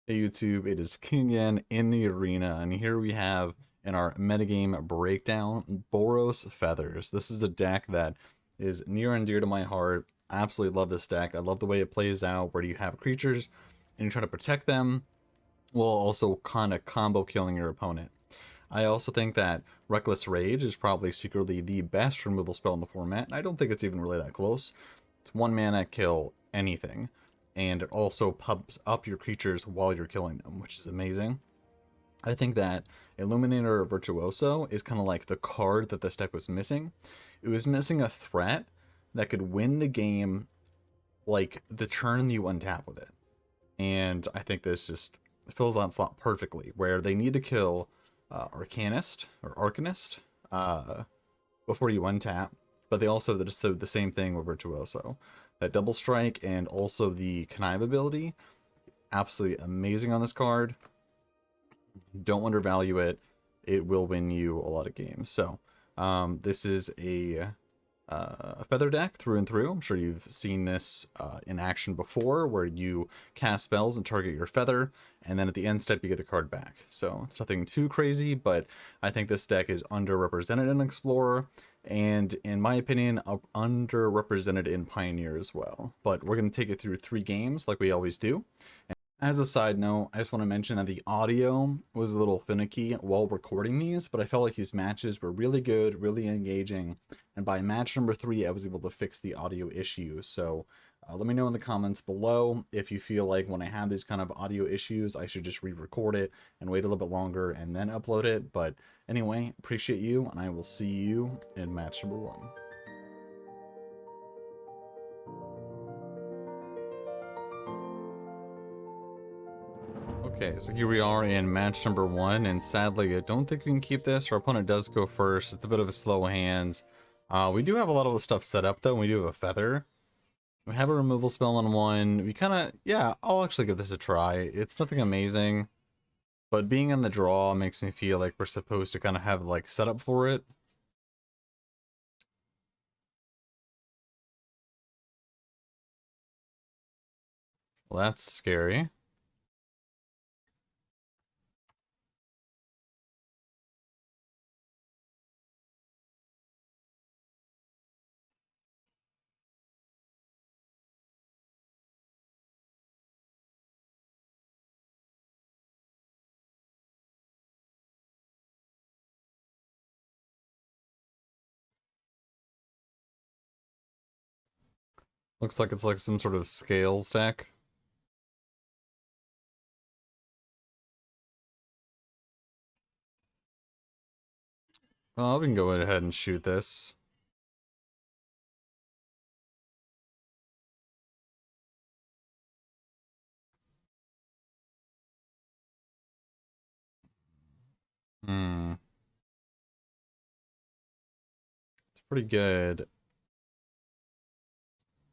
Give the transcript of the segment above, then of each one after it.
Hey YouTube, it is King in the arena, and here we have in our metagame breakdown, Boros Feathers. This is a deck that is near and dear to my heart. I absolutely love this deck. I love the way it plays out, where you have creatures and you try to protect them while also kind of combo killing your opponent. I also think that Reckless Rage is probably secretly the best removal spell in the format, and I don't think it's even really that close. It's 1 mana kill anything, and it also pumps up your creatures while you're killing them, which is amazing. I think that Illuminator Virtuoso is kind of like the card that this deck was missing. It was missing a threat that could win the game like the turn you untap with it. And I think this just fills that slot perfectly, where they need to kill Arcanist or Arcanist before you untap, but they also just do the same thing with Virtuoso. That double strike and also the connive ability, absolutely amazing on this card. Don't undervalue it. It will win you a lot of games. So this is a feather deck through and through. I'm sure you've seen this in action before, where you cast spells and target your feather, and then at the end step you get the card back. So it's nothing too crazy, but I think this deck is underrepresented in Explorer, and in my opinion, underrepresented in Pioneer as well. But we're going to take it through 3 games like we always do. As a side note, I just want to mention that the audio was a little finicky while recording these, but I felt like these matches were really good, really engaging, and by match number 3, I was able to fix the audio issue. So let me know in the comments below if you feel like when I have these kind of audio issues, I should just re-record it and wait a little bit longer and then upload it. But anyway, appreciate you, and I will see you in match number 1. Okay, so here we are in match number 1, and sadly, I don't think we can keep this. Our opponent does go first. It's a bit of a slow hand. We do have a lot of the stuff set up, though. We do have a feather. We have a removal spell on 1. We kind of, yeah, I'll actually give this a try. It's nothing amazing, but being in the draw makes me feel like we're supposed to kind of have, like, setup for it. Well, that's scary. Looks like it's like some sort of scales deck. Well, we can go ahead and shoot this. Hmm. It's pretty good.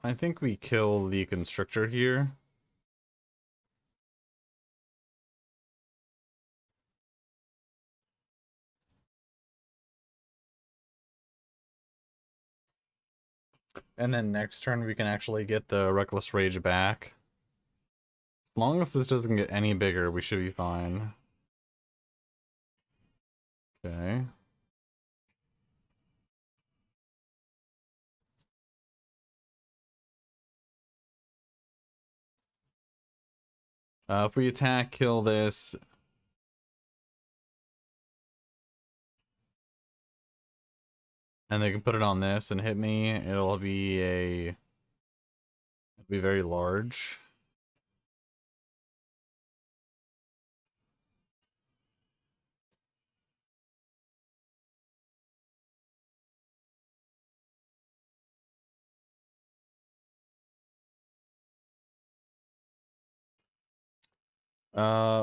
I think we kill the Constrictor here. And then next turn we can actually get the Reckless Rage back. As long as this doesn't get any bigger, we should be fine. Okay. If we attack, kill this. And they can put it on this and hit me. It'll be very large.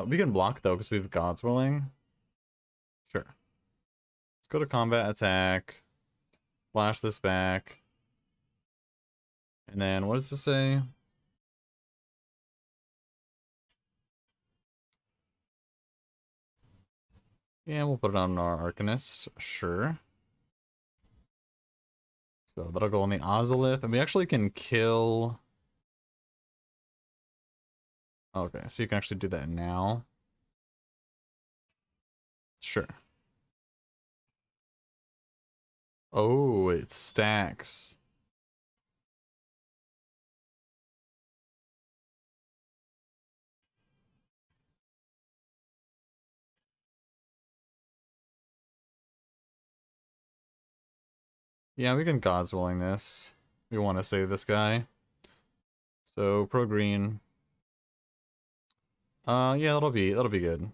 We can block though, because we have God's Willing. Sure. Let's go to combat attack. Flash this back. And then what does this say? Yeah, we'll put it on our Arcanist. Sure. So that'll go on the Ozolith. And we actually can kill Okay, so you can actually do that now. Sure. Oh, it stacks. Yeah, we can God's willing this. We want to save this guy. So pro green. Yeah, that'll be good.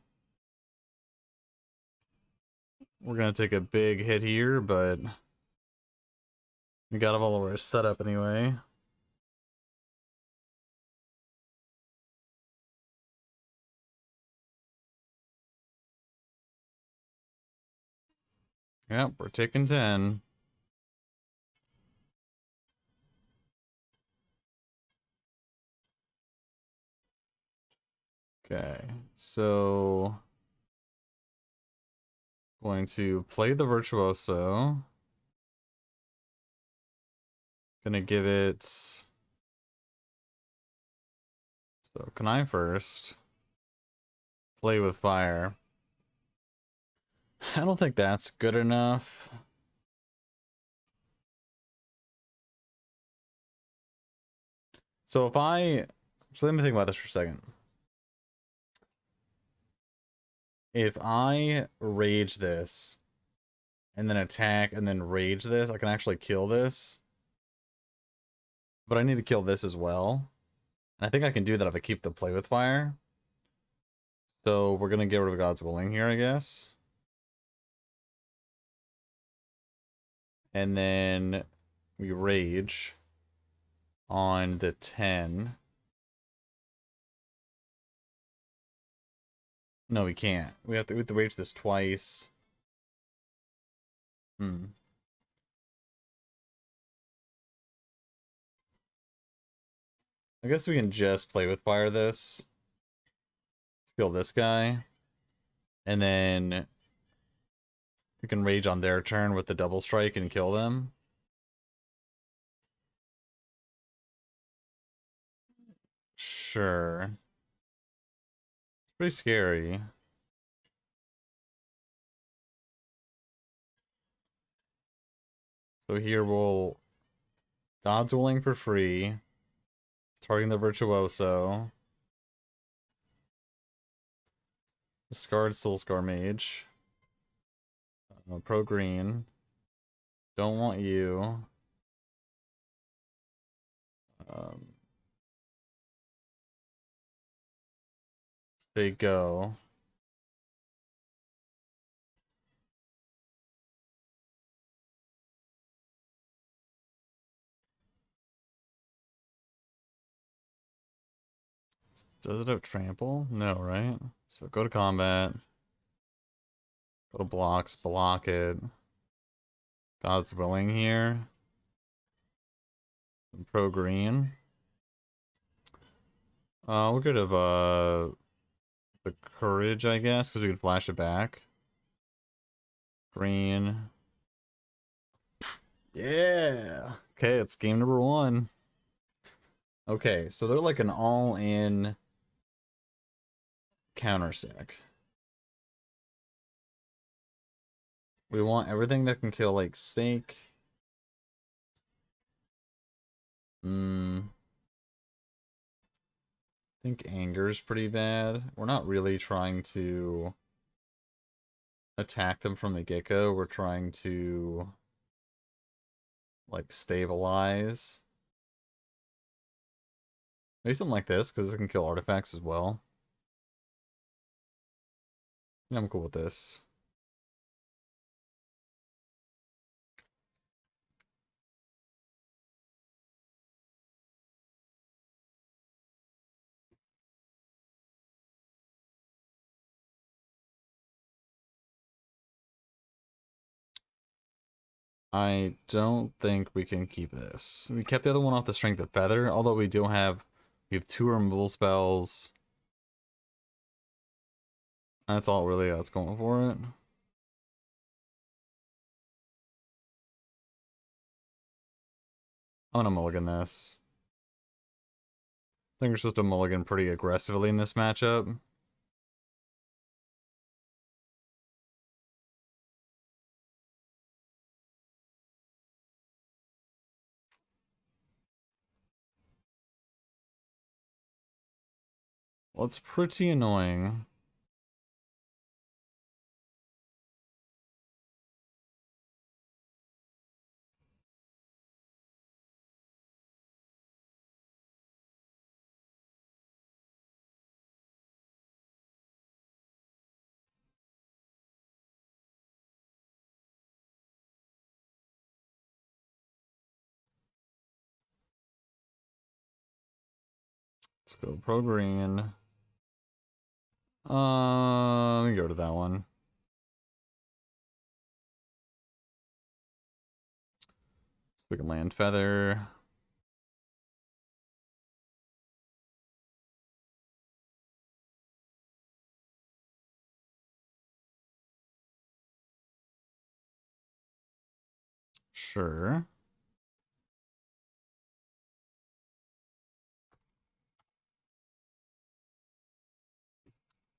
We're gonna take a big hit here, but we got all of our setup anyway. Yep, we're taking 10. Okay, so going to play the Virtuoso. Gonna give it. So can I first play with fire? I don't think that's good enough. So if I, so let me think about this for a second. If I rage this and then attack and then rage this, I can actually kill this. But I need to kill this as well. And I think I can do that if I keep the play with fire. So we're gonna get rid of God's Willing here, I guess. And then we rage on the 10. No, we can't. We have to rage this twice. Hmm. I guess we can just play with fire this. Kill this guy. And then we can rage on their turn with the double strike and kill them. Sure. It's pretty scary. So here we'll God's Willing for free. Targeting the Virtuoso. Discard Soulscar Mage. Pro green. Don't want you. They go. Does it have trample? No, right? So go to combat. Go to blocks, block it. God's Willing here. Pro green. We'll get of the courage, I guess, because we can flash it back. Green. Yeah. Okay, it's game number 1. Okay, so they're like an all-in counter stack. We want everything that can kill like snake. I think anger is pretty bad. We're not really trying to attack them from the get-go. We're trying to like stabilize. Maybe something like this, because it can kill artifacts as well. Yeah, I'm cool with this. I don't think we can keep this. We kept the other one off the Strength of Feather, although we have 2 removal spells. That's all really that's going for it. I'm gonna mulligan this. think we're supposed to mulligan pretty aggressively in this matchup. Well, it's pretty annoying. Let's go pro green. Let me go to that one. So we can land feather. Sure.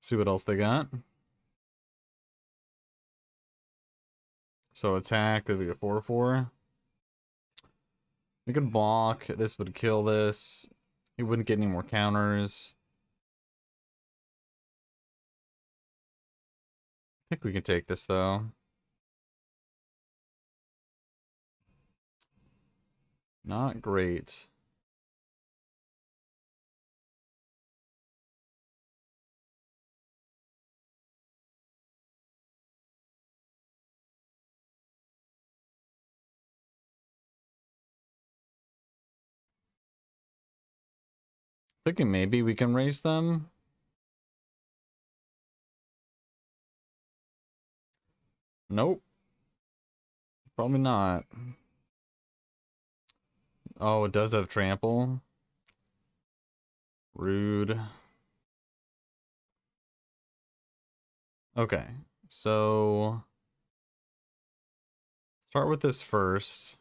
See what else they got. So attack could be a 4/4. We could block. This would kill this. He wouldn't get any more counters. I think we can take this though. Not great. Thinking maybe we can raise them. Nope. Probably not. Oh, it does have trample. Rude. Okay, so start with this first.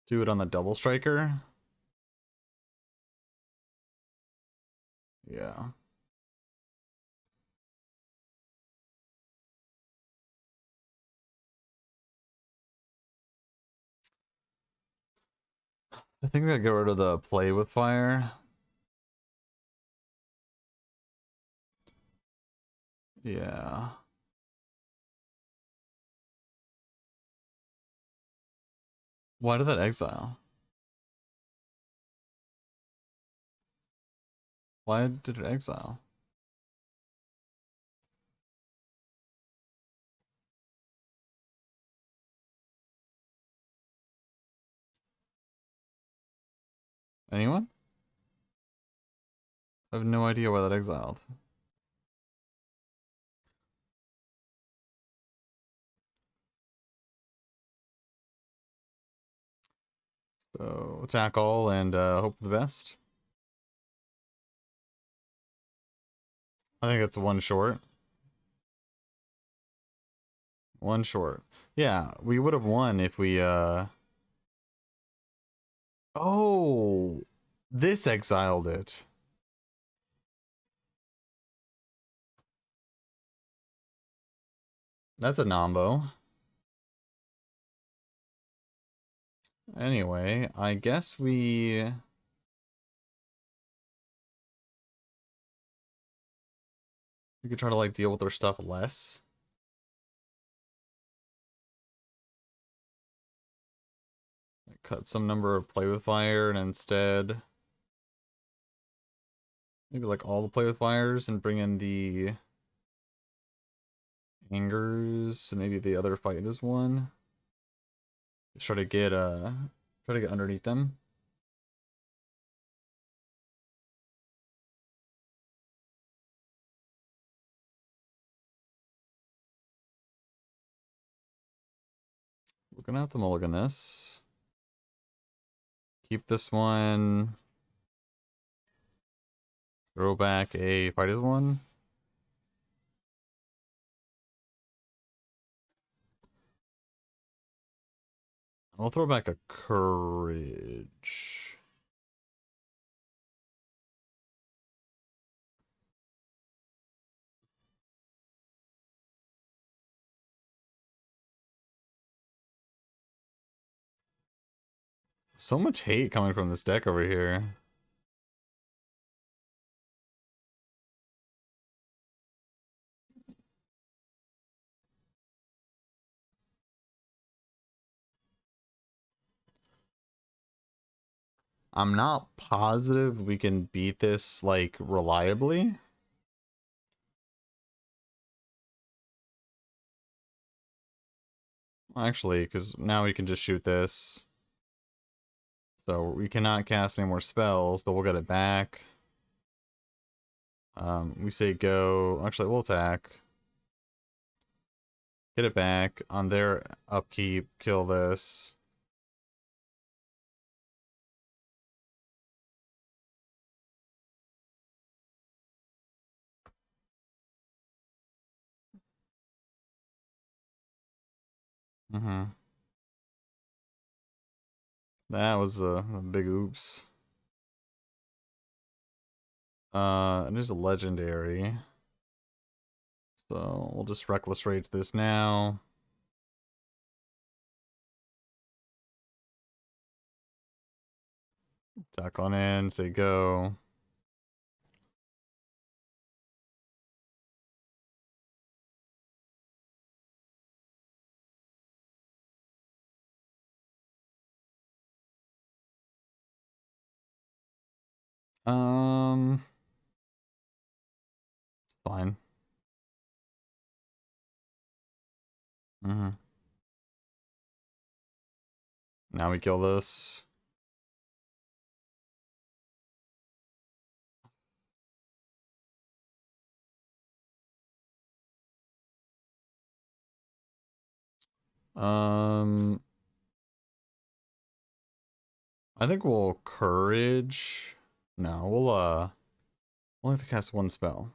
Do it on the double striker. Yeah. I think we gotta get rid of the play with fire. Yeah. Why did that exile? Why did it exile? Anyone? I have no idea why that exiled. So attack all and hope for the best. I think it's one short. One short. Yeah, we would have won if we Oh, this exiled it. That's a nombo. Anyway, I guess we could try to like deal with their stuff less. Like, cut some number of play with fire and instead maybe like all the play with fires and bring in the angers and maybe the other fight is one. Just try to get underneath them. We're gonna have to mulligan this. Keep this one. Throw back a fight is one. I'll throw back a courage. So much hate coming from this deck over here. I'm not positive we can beat this, like, reliably. Actually, because now we can just shoot this. So we cannot cast any more spells, but we'll get it back. We say go. Actually, we'll attack. Get it back. On their upkeep, kill this. That was a big oops. It is a legendary. So we'll just reckless rage this now. Attack on in, say go. It's fine. Now we kill this. I think we'll courage. No, we'll have to cast one spell.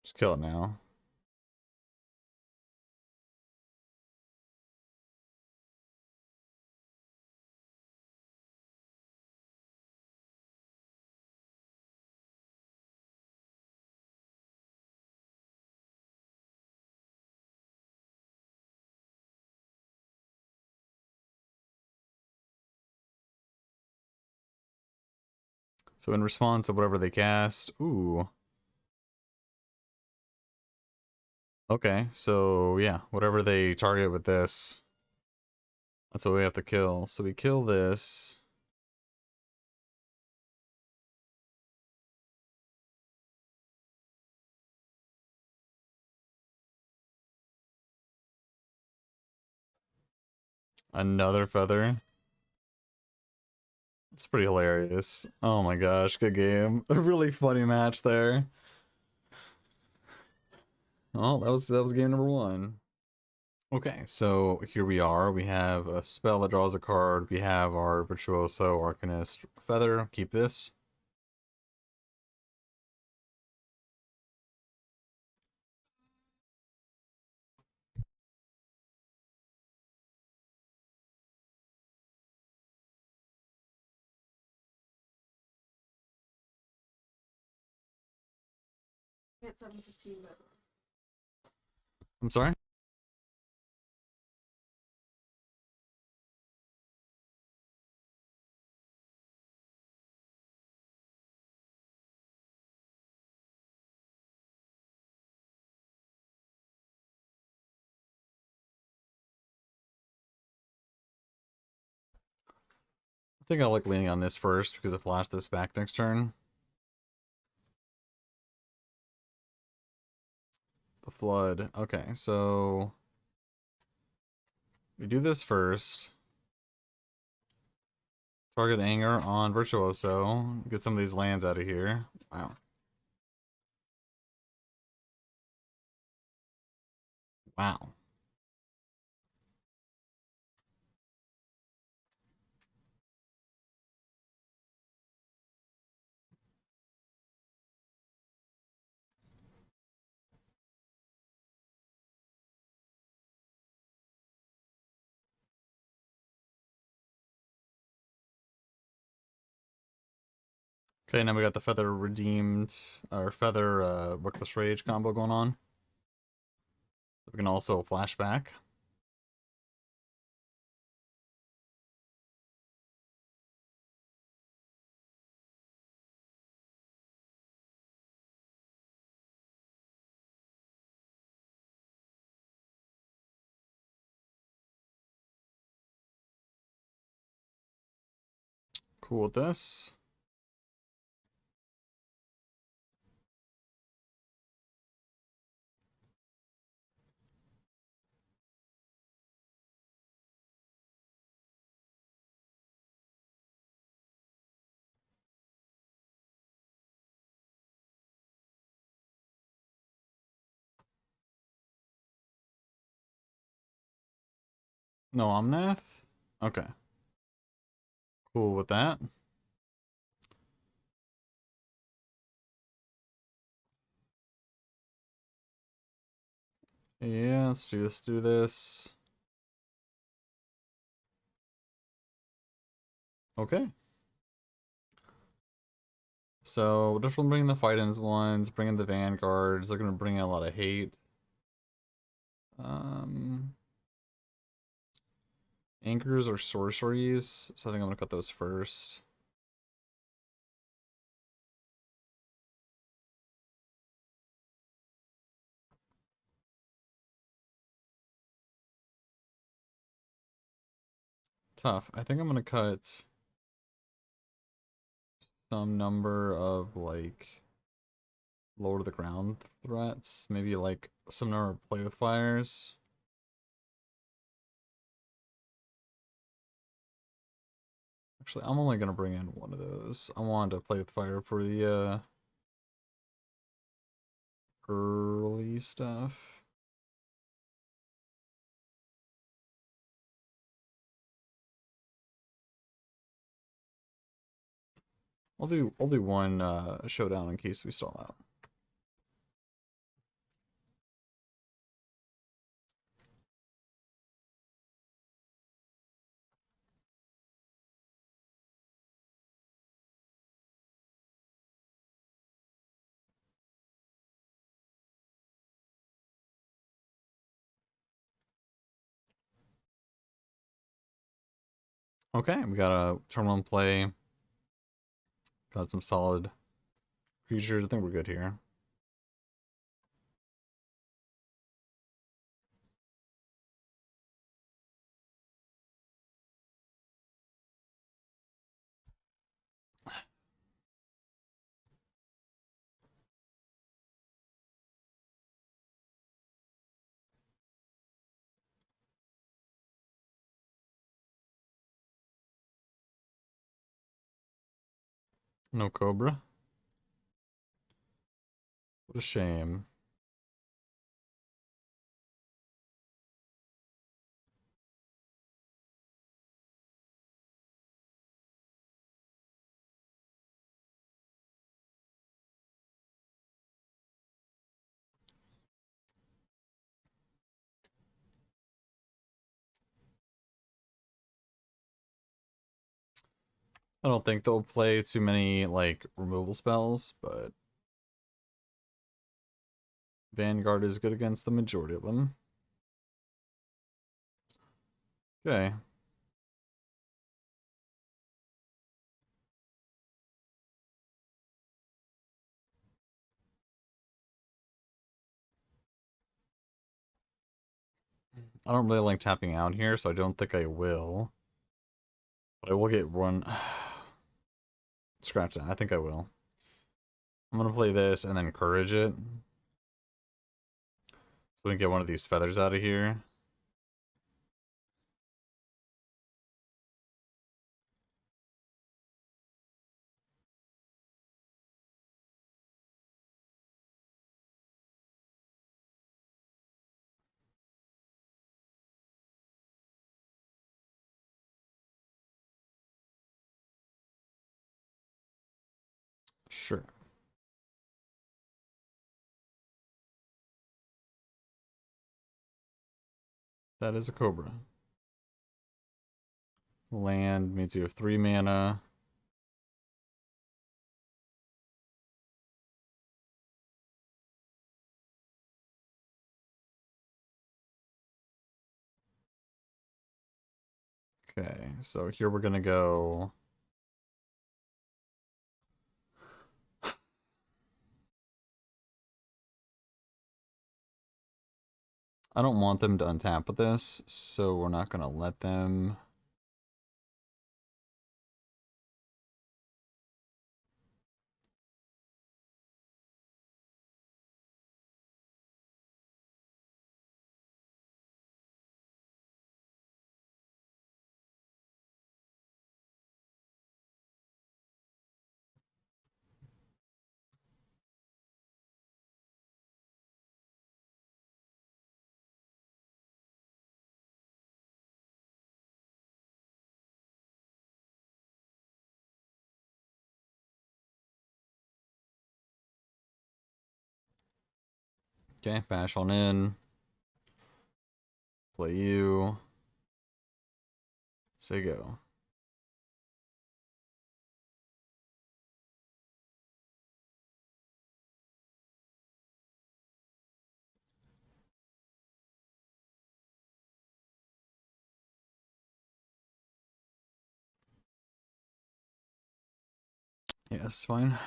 Just kill it now. So in response to whatever they cast, ooh. Okay, so yeah, whatever they target with this, that's what we have to kill. So we kill this. Another feather. It's pretty hilarious. Oh my gosh, good game. A really funny match there. Oh, that was game number 1. Okay, so here we are. We have a spell that draws a card. We have our Virtuoso Arcanist Feather. Keep this. It's 7:15. I'm sorry? I think I like leaning on this first because it flashed this back next turn. The Flood. Okay, so we do this first. Target Anger on Virtuoso. Get some of these lands out of here. Wow. Wow. Okay, now we got the Feather redeemed, or Feather Reckless Rage combo going on. We can also flashback. Cool with this. No Omnath? Okay. Cool with that. Yeah, let's do this, do this. Okay. So, definitely bringing the fight-ins ones, bringing the Vanguards. They're going to bring in a lot of hate. Anchors or sorceries, so I think I'm going to cut those first. Tough. I think I'm going to cut some number of, like, lower to the ground threats. Maybe, like, some number of play with fires. Actually, I'm only going to bring in one of those. I wanted to play with fire for the early stuff. I'll do one showdown in case we stall out. Okay, we got a turn one play. Got some solid creatures. I think we're good here. No Cobra. What a shame. I don't think they'll play too many, like, removal spells, but Vanguard is good against the majority of them. Okay. I don't really like tapping out here, so I don't think I will. But I will get one. Scratch that. I think I will. I'm gonna play this and then courage it. So we can get one of these feathers out of here. Sure. That is a Cobra. Land means you have 3 mana. Okay, so here we're gonna go. I don't want them to untap with this, so we're not gonna let them. Okay, bash on in. Play you. Say go. Yeah, it's fine.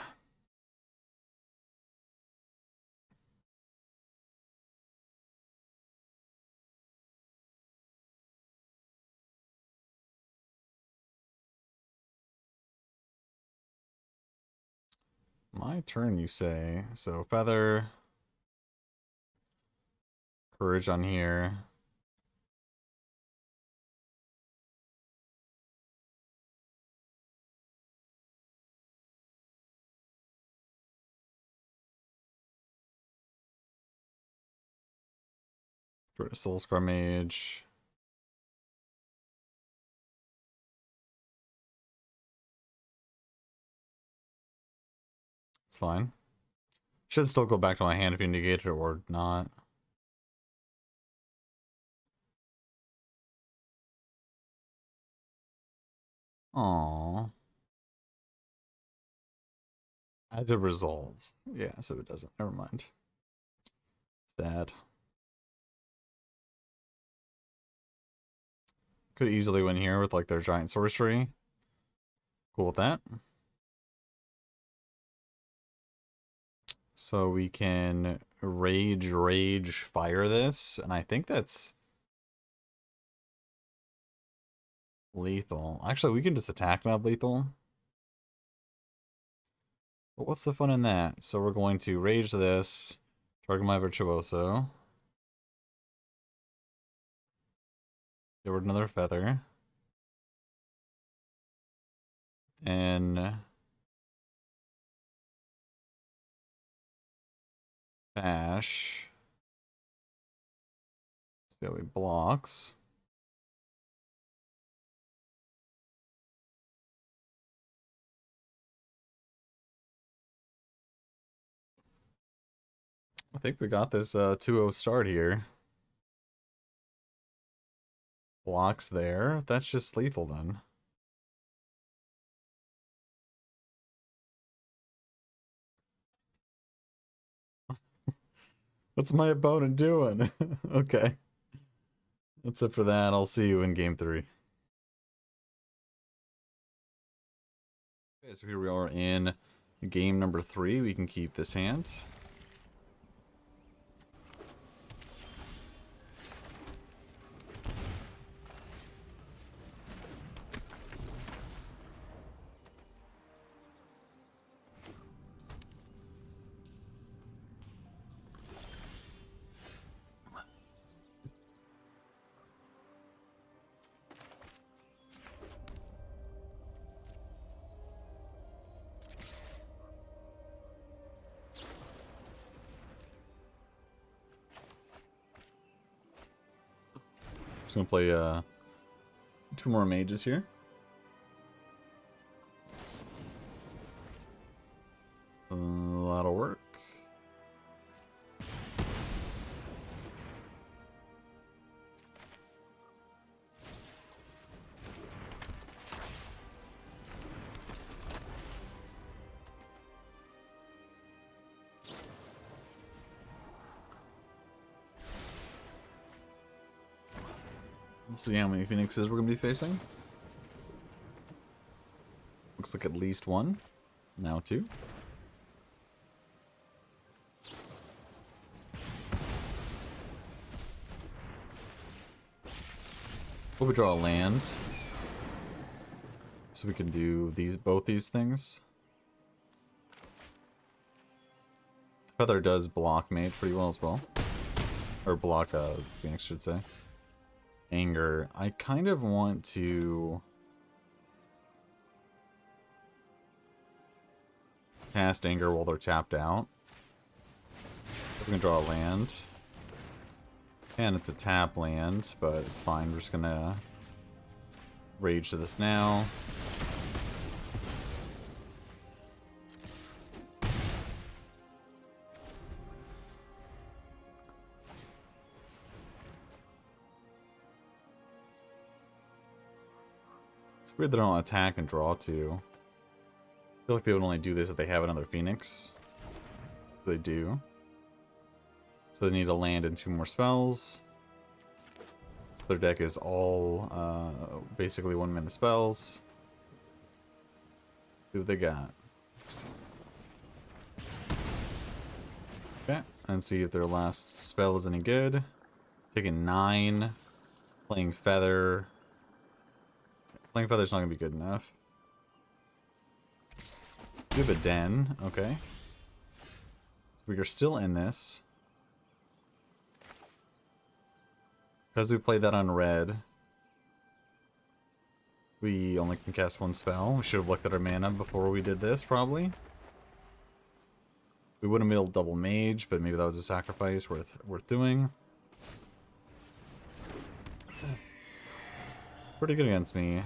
My turn, you say. So feather. Courage on here. Soul Scar Mage. It's fine. Should still go back to my hand if you negate it or not. Aww. As it resolves. Yeah, so it doesn't. Never mind. Sad. Could easily win here with like their giant sorcery. Cool with that. So we can rage fire this, and I think that's lethal. Actually, we can just attack not lethal. But what's the fun in that? So we're going to rage this, target my virtuoso. Get rid of another feather. And bash. See how he blocks. I think we got this 2-0 start here. Blocks there. That's just lethal then. What's my opponent doing? Okay. That's it for that. I'll see you in game 3. Okay, so here we are in game number 3. We can keep this hand. Just gonna play 2 more mages here. That'll work. We'll see how many phoenixes we're gonna be facing. Looks like at least one. Now two. We'll draw a land. So we can do both these things. Feather does block mage pretty well as well. Or block Phoenix, should say. Anger. I kind of want to cast Anger while they're tapped out. We can draw a land. And it's a tap land, but it's fine. We're just gonna rage to this now. It's weird they don't attack and draw too. I feel like they would only do this if they have another Phoenix. So they do. So they need to land and 2 more spells. Their deck is all basically 1-mana spells. See what they got. Okay, and see if their last spell is any good. Taking 9. Playing Feather. Playing Feather's not going to be good enough. We have a Den, okay. So we are still in this. Because we played that on red, we only can cast 1 spell. We should have looked at our mana before we did this, probably. We would have made a double mage, but maybe that was a sacrifice worth doing. Pretty good against me.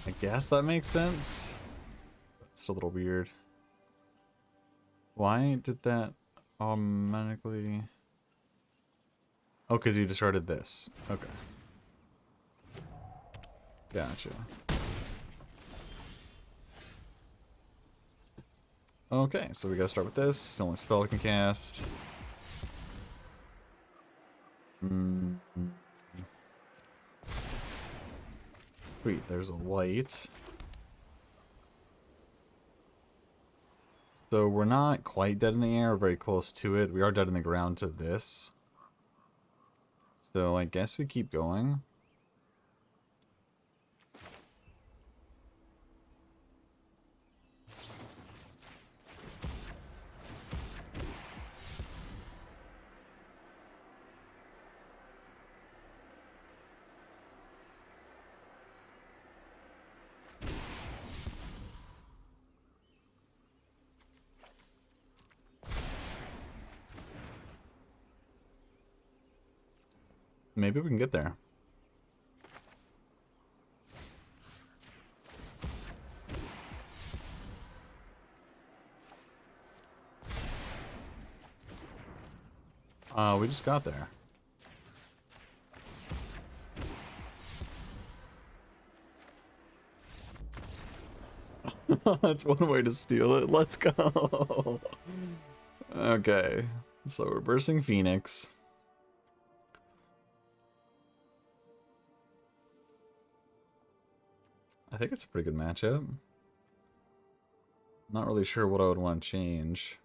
I guess that makes sense. It's a little weird. Why did that automatically... Oh, because you discarded this. Okay. Gotcha. Okay, so we gotta start with this. It's the only spell we can cast. Sweet, there's a light. So we're not quite dead in the air, we're very close to it. We are dead in the ground to this. So I guess we keep going. Maybe we can get there. We just got there. That's one way to steal it. Let's go. Okay. So we're bursting Phoenix. I think it's a pretty good matchup. Not really sure what I would want to change.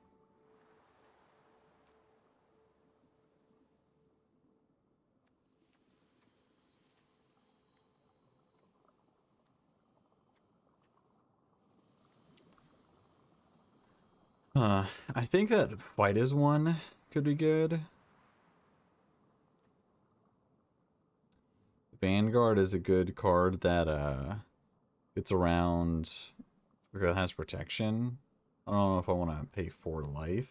I think that Fight is one could be good. Vanguard is a good card that gets around, that has protection. I don't know if I want to pay 4 life.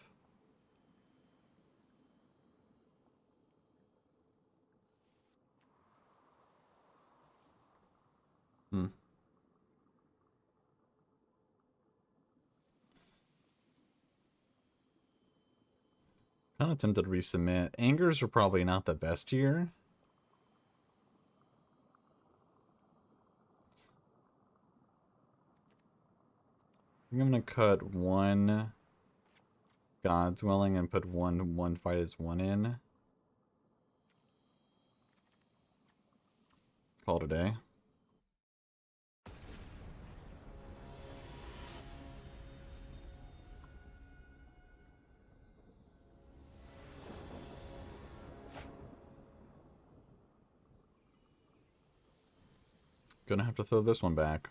Kind of tempted to resubmit. Angers are probably not the best here. I'm gonna cut 1 God's Dwelling and put one Fight as 1 in. Call it a day. Gonna have to throw this one back.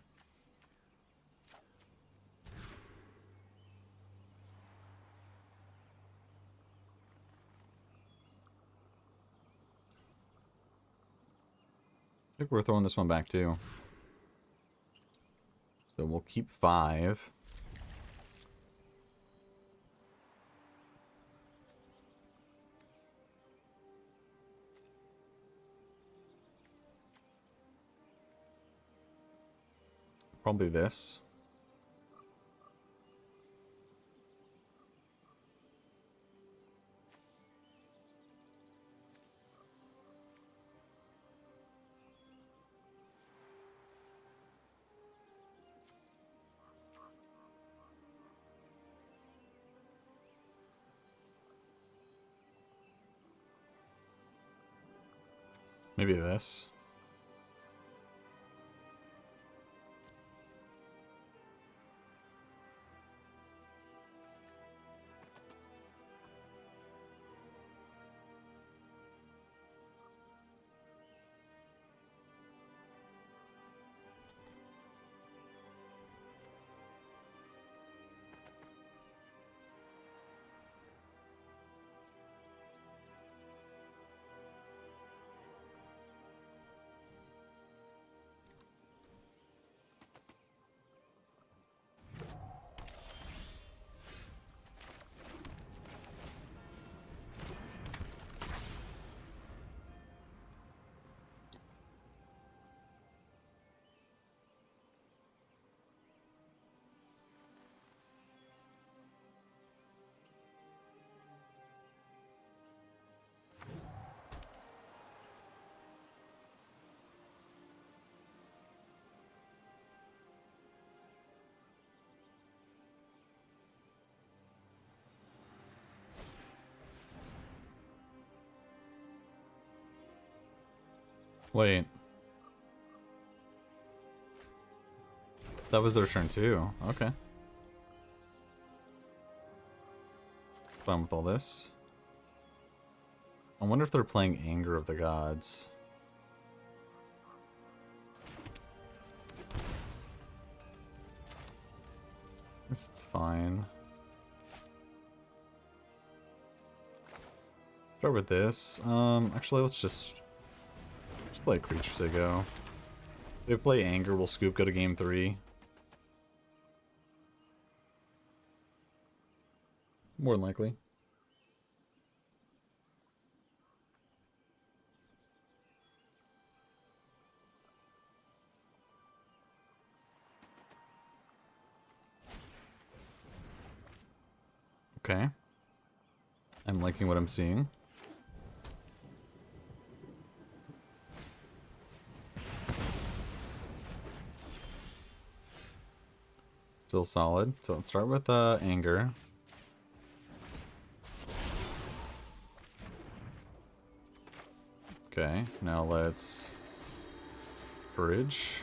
I think we're throwing this one back too. So we'll keep 5. Probably this. Maybe this. Wait. That was their turn too. Okay. Fine with all this. I wonder if they're playing Anger of the Gods. This is fine. Start with this. Actually, let's just play creatures they go. If they play Anger, we'll scoop, go to game 3. More than likely. Okay. I'm liking what I'm seeing. Still solid. So let's start with Anger. Okay, now let's Courage.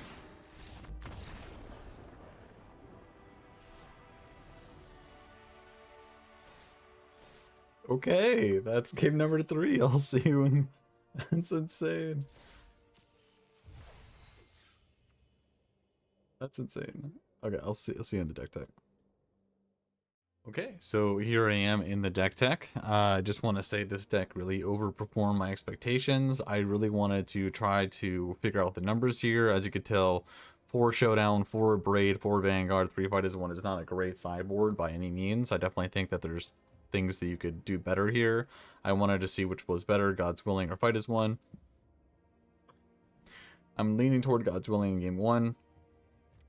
Okay, that's game number 3. I'll see you when... That's insane. That's insane. Okay, I'll see you in the deck tech. Okay, so here I am in the deck tech. I just want to say this deck really overperformed my expectations. I really wanted to try to figure out the numbers here. As you could tell, 4 Showdown, 4 Braid, 4 Vanguard, 3 Fight as 1 is not a great sideboard by any means. I definitely think that there's things that you could do better here. I wanted to see which was better, God's Willing or Fight as 1. I'm leaning toward God's Willing in game 1.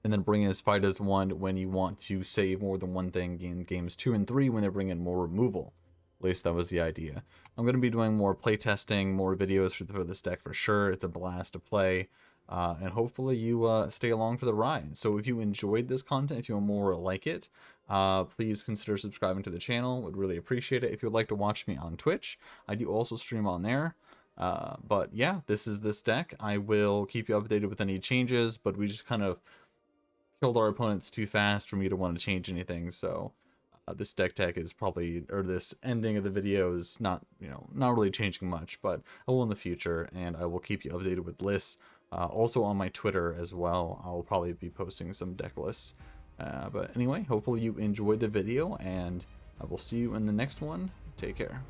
And then bring in his Fight as 1 when you want to save more than one thing in games 2 and 3 when they bring in more removal. At least that was the idea. I'm going to be doing more playtesting, more videos for this deck for sure. It's a blast to play. And hopefully you stay along for the ride. So if you enjoyed this content, if you want more like it, please consider subscribing to the channel. Would really appreciate it. If you'd like to watch me on Twitch, I do also stream on there. But yeah, this is this deck. I will keep you updated with any changes, but we just kind of killed our opponents too fast for me to want to change anything, so this deck tech is probably, or this ending of the video is not, not really changing much, but I will in the future, and I will keep you updated with lists Also on my Twitter as well, I'll probably be posting some deck lists. But anyway, hopefully you enjoyed the video, and I will see you in the next one. Take care.